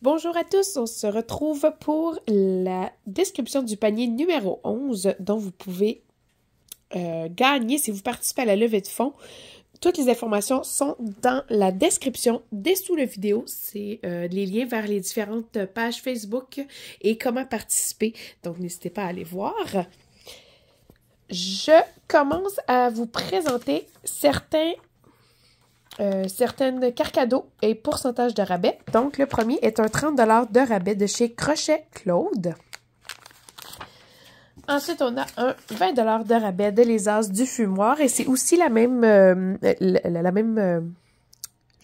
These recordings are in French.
Bonjour à tous, on se retrouve pour la description du panier numéro 11 dont vous pouvez gagner si vous participez à la levée de fonds. Toutes les informations sont dans la description dessous la vidéo. C'est les liens vers les différentes pages Facebook et comment participer. Donc, n'hésitez pas à aller voir. Je commence à vous présenter certaines cartes cadeaux et pourcentage de rabais. Donc, le premier est un 30 $ de rabais de chez Crochet Claude. Ensuite, on a un 20 $ de rabais de Les As du Fumoir. Et c'est aussi la même... je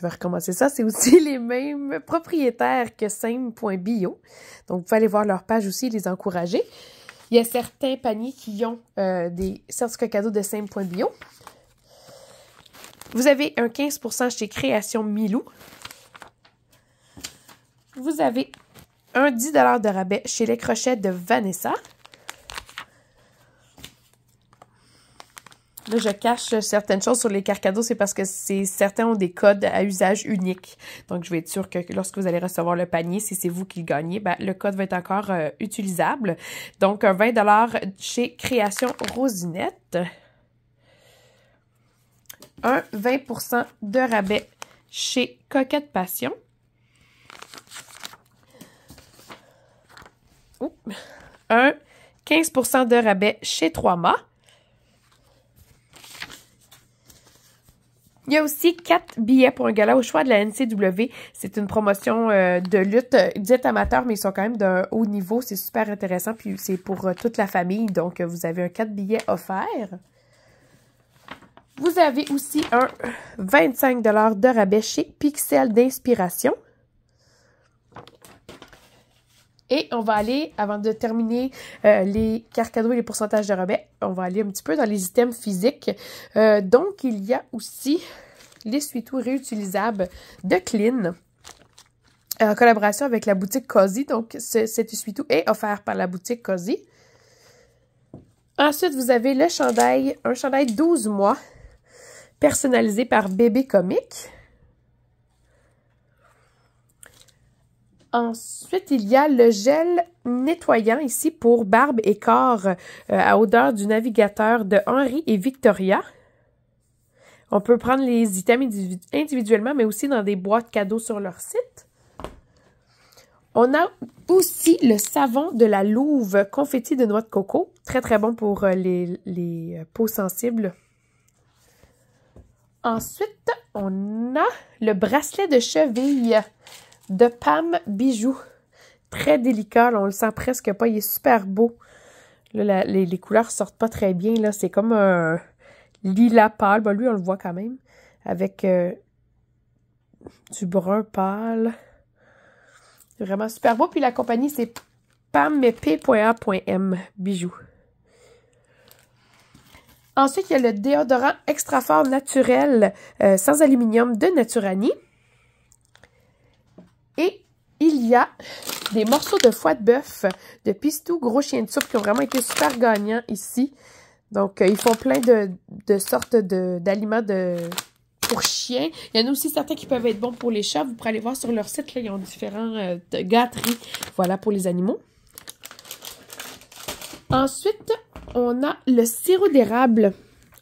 vais recommencer ça. C'est aussi les mêmes propriétaires que Same.bio. Donc, vous pouvez aller voir leur page aussi et les encourager. Il y a certains paniers qui ont des certificats cadeaux de Same.bio. Vous avez un 15% chez Création Milou. Vous avez un 10 $ de rabais chez Les Crochets de Vanessa. Là, je cache certaines choses sur les cartes cadeaux, c'est parce que certains ont des codes à usage unique. Donc, je vais être sûre que lorsque vous allez recevoir le panier, si c'est vous qui le gagnez, ben, le code va être encore utilisable. Donc, un 20 $ chez Création Rosinette. Un 20% de rabais chez Coquette Passion. Un 15% de rabais chez 3 mâts. Il y a aussi 4 billets pour un gala au choix de la NCW. C'est une promotion de lutte dite amateur, mais ils sont quand même d'un haut niveau. C'est super intéressant, puis c'est pour toute la famille. Donc, vous avez un 4 billets offert. Vous avez aussi un 25 $ de rabais chez Pixel d'Inspiration. Et on va aller, avant de terminer les cartes cadeaux et les pourcentages de rabais, on va aller un petit peu dans les items physiques. Donc, il y a aussi l'essuie-tout réutilisable de Clean en collaboration avec la boutique Cozy. Donc, cet essuie-tout est offert par la boutique Cozy. Ensuite, vous avez le chandail, un chandail 12 mois personnalisé par Bébé Comique. Ensuite, il y a le gel nettoyant ici pour barbe et corps à odeur du navigateur de Henri et Victoria. On peut prendre les items individuellement, mais aussi dans des boîtes cadeaux sur leur site. On a aussi le savon de la Louve confetti de noix de coco. Très, très bon pour les peaux sensibles. Ensuite, on a le bracelet de cheville de Pam Bijoux. Très délicat, là, on le sent presque pas. Il est super beau. Là, les couleurs sortent pas très bien. Là, c'est comme un lilas pâle. Bon, lui, on le voit quand même. Avec du brun pâle. C'est vraiment super beau. Puis la compagnie, c'est pammep.a.m Bijoux. Ensuite, il y a le déodorant extra fort naturel sans aluminium de Naturani. Et il y a des morceaux de foie de bœuf de Pistou Gros Chien de Soupe qui ont vraiment été super gagnants ici. Donc, ils font plein de sortes d'aliments pour chiens. Il y en a aussi certains qui peuvent être bons pour les chats. Vous pourrez aller voir sur leur site, là, ils ont différents gâteries. Voilà, pour les animaux. Ensuite, on a le sirop d'érable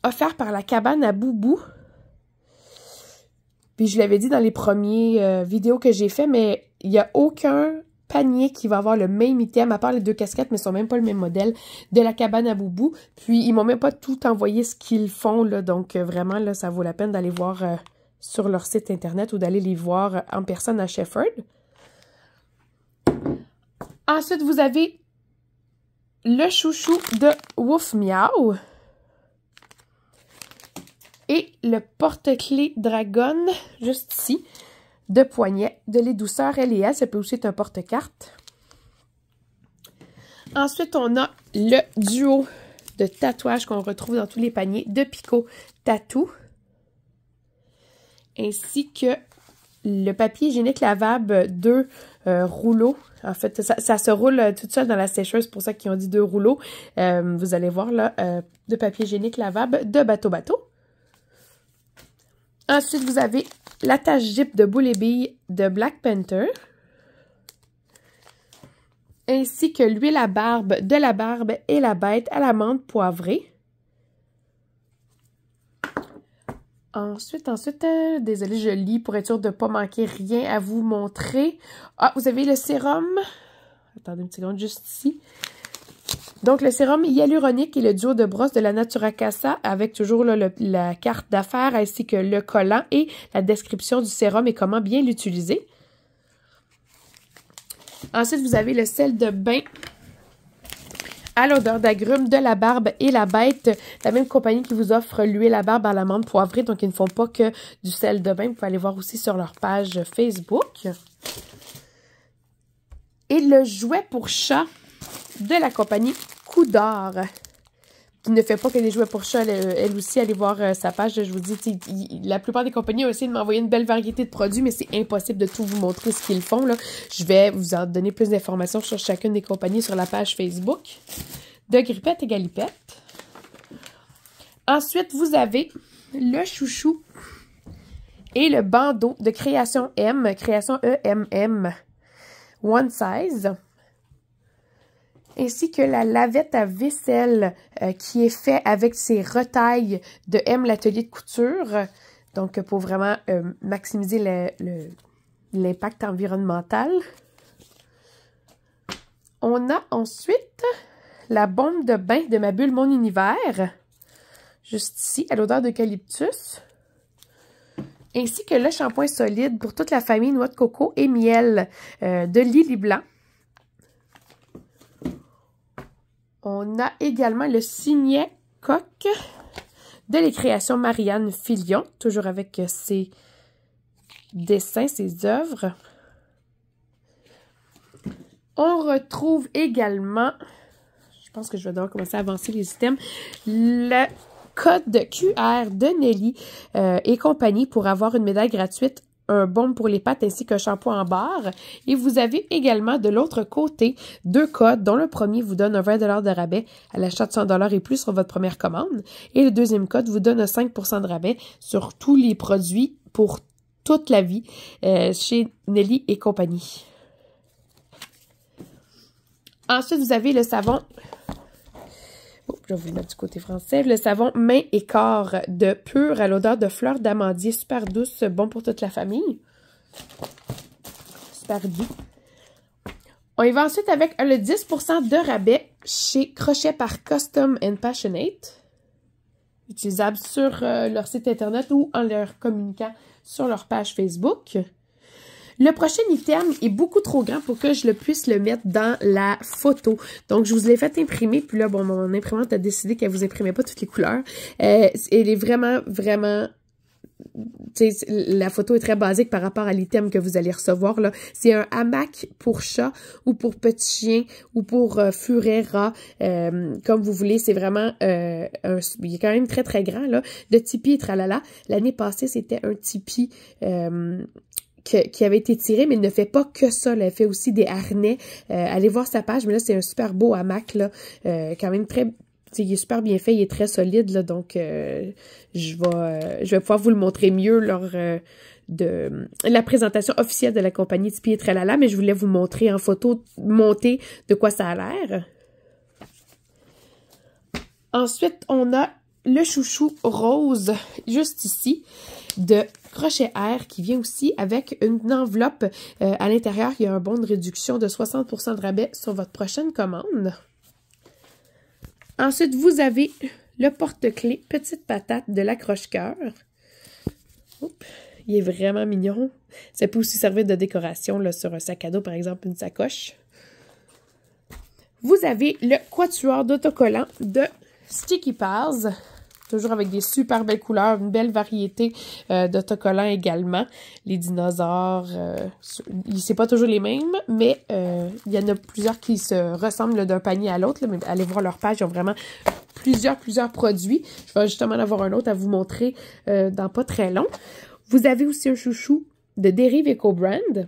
offert par la cabane à Boubou. Puis je l'avais dit dans les premières vidéos que j'ai fait, mais il n'y a aucun panier qui va avoir le même item, à part les deux casquettes, mais ce ne sont même pas le même modèle, de la cabane à Boubou. Puis ils m'ont même pas tout envoyé ce qu'ils font, là, donc vraiment, là, ça vaut la peine d'aller voir sur leur site internet ou d'aller les voir en personne à Shefford. Ensuite, vous avez le chouchou de Wouf Miaou. Et le porte-clés Dragon, juste ici, de poignet, de Les Douceurs L&L. Ça peut aussi être un porte-carte. Ensuite, on a le duo de tatouages qu'on retrouve dans tous les paniers de Pico Tattoo. Ainsi que le papier hygiénique lavable 2 rouleaux. En fait, ça se roule toute seule dans la sécheuse, pour ça qu'ils ont dit 2 rouleaux. Vous allez voir là, de papier hygiénique lavable de Bateau Bateau. Ensuite, vous avez l'attache Jeep de Boule et Billes de Black Panther. ainsi que l'huile à barbe de la barbe et la bête à l'amande poivrée. Ensuite, désolée, je lis pour être sûre de ne pas manquer rien à vous montrer. Ah, vous avez le sérum. Attendez une seconde, juste ici. Donc, le sérum hyaluronique et le duo de brosse de la Natura Casa avec toujours là, la carte d'affaires ainsi que le collant et la description du sérum et comment bien l'utiliser. Ensuite, vous avez le sel de bain à l'odeur d'agrumes de la barbe et la bête. La même compagnie qui vous offre l'huile à barbe à l'amande poivrée. Donc, ils ne font pas que du sel de bain. Vous pouvez aller voir aussi sur leur page Facebook. Et le jouet pour chat de la compagnie Coup d'Or, qui ne fait pas que des jouets pour chat, elle aussi, allez voir sa page. Je vous dis, la plupart des compagnies ont essayé de m'envoyer une belle variété de produits, mais c'est impossible de tout vous montrer ce qu'ils font, là. Je vais vous en donner plus d'informations sur chacune des compagnies sur la page Facebook de Grippette et Galipette. Ensuite, vous avez le chouchou et le bandeau de Création M, Création EMM One Size, ainsi que la lavette à vaisselle qui est fait avec ses retailles de M, l'atelier de couture. Donc, pour vraiment maximiser l'impact environnemental. On a ensuite la bombe de bain de Ma Bulle Mon Univers, juste ici, à l'odeur d'eucalyptus. Ainsi que le shampoing solide pour toute la famille noix de coco et miel de Lily Blanc. On a également le signet coque de les créations Marianne Filion, toujours avec ses dessins, ses œuvres. On retrouve également, je pense que je vais devoir commencer à avancer les items, le code QR de Nelly et compagnie pour avoir une médaille gratuite, un baume pour les pattes ainsi qu'un shampoing en barre. Et vous avez également de l'autre côté 2 codes, dont le premier vous donne un 20 $ de rabais à l'achat de 100 $ et plus sur votre première commande. Et le deuxième code vous donne un 5 % de rabais sur tous les produits pour toute la vie chez Nelly et compagnie. Ensuite, vous avez le savon, je vais vous le mettre du côté français, le savon main et corps de Pur à l'odeur de fleurs d'amandier, super douce, bon pour toute la famille. Super doux. On y va ensuite avec le 10 % de rabais chez Crochet par Custom and Passionate, utilisable sur leur site internet ou en leur communiquant sur leur page Facebook. Le prochain item est beaucoup trop grand pour que je puisse le mettre dans la photo. Donc, je vous l'ai fait imprimer. Puis là, bon, mon imprimante a décidé qu'elle vous imprimait pas toutes les couleurs. Elle est vraiment, vraiment... la photo est très basique par rapport à l'item que vous allez recevoir, là. C'est un hamac pour chat ou pour petit chien ou pour furet, rat, comme vous voulez. C'est vraiment... il est quand même très, très grand, là. De Tipeee et tralala. L'année passée, c'était un Tipeee... qui avait été tiré, mais il ne fait pas que ça. Là. Elle fait aussi des harnais. Allez voir sa page, mais là, c'est un super beau hamac, là. Quand même très... il est super bien fait, il est très solide, là, donc je vais pouvoir vous le montrer mieux lors de la présentation officielle de la compagnie Tipeee et tralala, mais je voulais vous montrer en photo montée de quoi ça a l'air. Ensuite, on a le chouchou rose, juste ici, de Crochet Air, qui vient aussi avec une enveloppe. À l'intérieur, il y a un bon de réduction de 60 % de rabais sur votre prochaine commande. Ensuite, vous avez le porte-clés Petite Patate de l'accroche-cœur. Il est vraiment mignon. Ça peut aussi servir de décoration là, sur un sac à dos, par exemple, une sacoche. Vous avez le quatuor d'autocollants de Sticky Pals. Toujours avec des super belles couleurs, une belle variété d'autocollants également. Les dinosaures, c'est pas toujours les mêmes, mais il y en a plusieurs qui se ressemblent d'un panier à l'autre. Mais allez voir leur page, ils ont vraiment plusieurs produits. Je vais justement en avoir un autre à vous montrer dans pas très long. Vous avez aussi un chouchou de Dérive Eco Brand.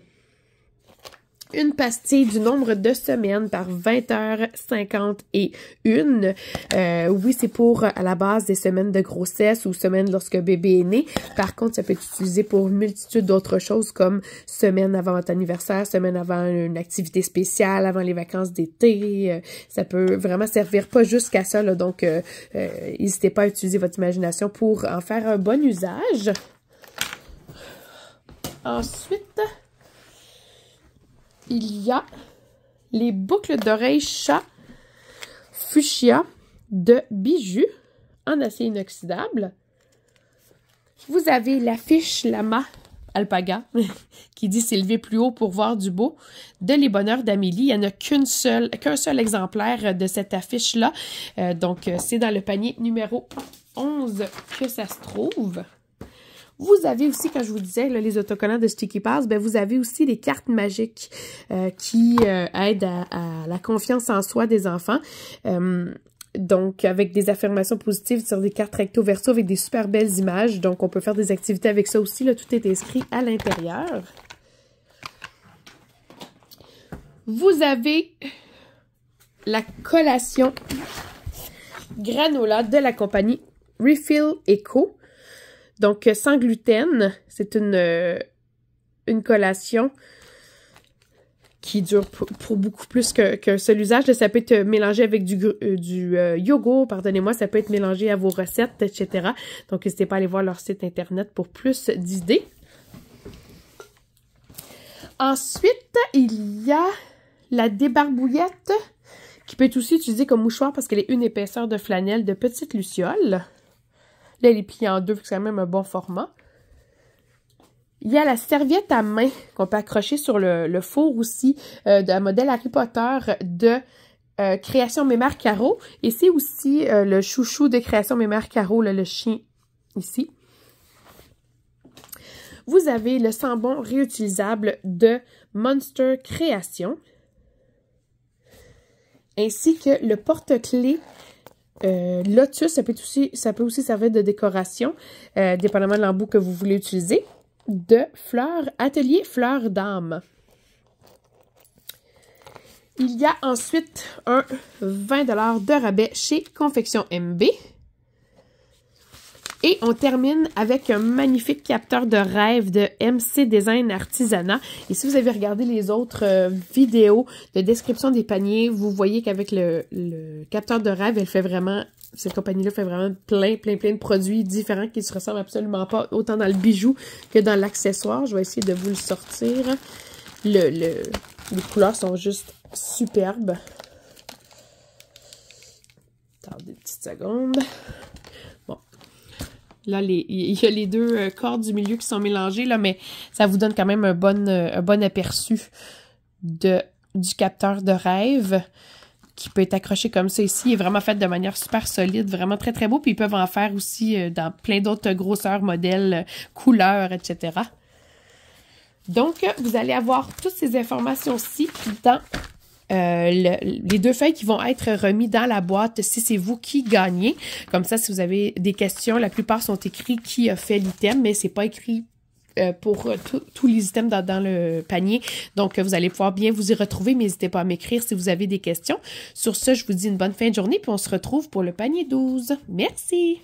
une pastille du nombre de semaines par 20h51. Oui, c'est pour à la base des semaines de grossesse ou semaines lorsque bébé est né. Par contre, ça peut être utilisé pour une multitude d'autres choses comme semaine avant votre anniversaire, semaine avant une activité spéciale, avant les vacances d'été. Ça peut vraiment servir pas juste qu'à ça, là. Donc, n'hésitez pas à utiliser votre imagination pour en faire un bon usage. Ensuite, il y a les boucles d'oreilles chat fuchsia de Bijoux en acier inoxydable. Vous avez la fiche Lama Alpaga qui dit s'élever plus haut pour voir du beau de Les Bonheurs d'Amélie. Il n'y en a qu'un seul exemplaire de cette affiche-là. Donc, c'est dans le panier numéro 11 que ça se trouve. Vous avez aussi, quand je vous disais, là, les autocollants de Sticky Pass, ben, vous avez aussi les cartes magiques qui aident à la confiance en soi des enfants. Donc, avec des affirmations positives sur des cartes recto-verso avec des super belles images. Donc, on peut faire des activités avec ça aussi. Là, tout est inscrit à l'intérieur. Vous avez la collation granola de la compagnie Refill Eco. Donc, sans gluten, c'est une collation qui dure pour beaucoup plus qu'un seul usage. Ça peut être mélangé avec du yogourt, pardonnez-moi, ça peut être mélangé à vos recettes, etc. Donc, n'hésitez pas à aller voir leur site internet pour plus d'idées. Ensuite, il y a la débarbouillette qui peut être aussi utilisée comme mouchoir parce qu'elle est une épaisseur de flanelle de petite luciole. Là, elle est pliée en deux, c'est quand même un bon format. Il y a la serviette à main qu'on peut accrocher sur le four aussi, d'un modèle Harry Potter de Création Mémère Caro. Et c'est aussi le chouchou de Création Mémère Caro, le chien ici. Vous avez le sambon réutilisable de Monster Création. Ainsi que le porte-clés Lotus, ça peut aussi servir de décoration, dépendamment de l'embout que vous voulez utiliser, de Atelier Fleurs d'âme. Il y a ensuite un 20 $ de rabais chez Confection MB. Et on termine avec un magnifique capteur de rêve de MC Design Artisanat. Et si vous avez regardé les autres vidéos de description des paniers, vous voyez qu'avec le capteur de rêve, cette compagnie-là fait vraiment plein de produits différents qui se ressemblent absolument pas, autant dans le bijou que dans l'accessoire. Je vais essayer de vous le sortir. Les couleurs sont juste superbes. Attendez une petite seconde. Bon. Là, il y a les deux cordes du milieu qui sont mélangées, là, mais ça vous donne quand même un bon aperçu du capteur de rêve qui peut être accroché comme ça ici. Il est vraiment fait de manière super solide, vraiment très très beau. Puis ils peuvent en faire aussi dans plein d'autres grosseurs, modèles, couleurs, etc. Donc, vous allez avoir toutes ces informations-ci dans les deux feuilles qui vont être remis dans la boîte si c'est vous qui gagnez. Comme ça, si vous avez des questions, la plupart sont écrits qui a fait l'item, mais c'est pas écrit pour tous les items dans le panier. Donc, vous allez pouvoir bien vous y retrouver, mais n'hésitez pas à m'écrire si vous avez des questions. Sur ce, je vous dis une bonne fin de journée, puis on se retrouve pour le panier 12. Merci!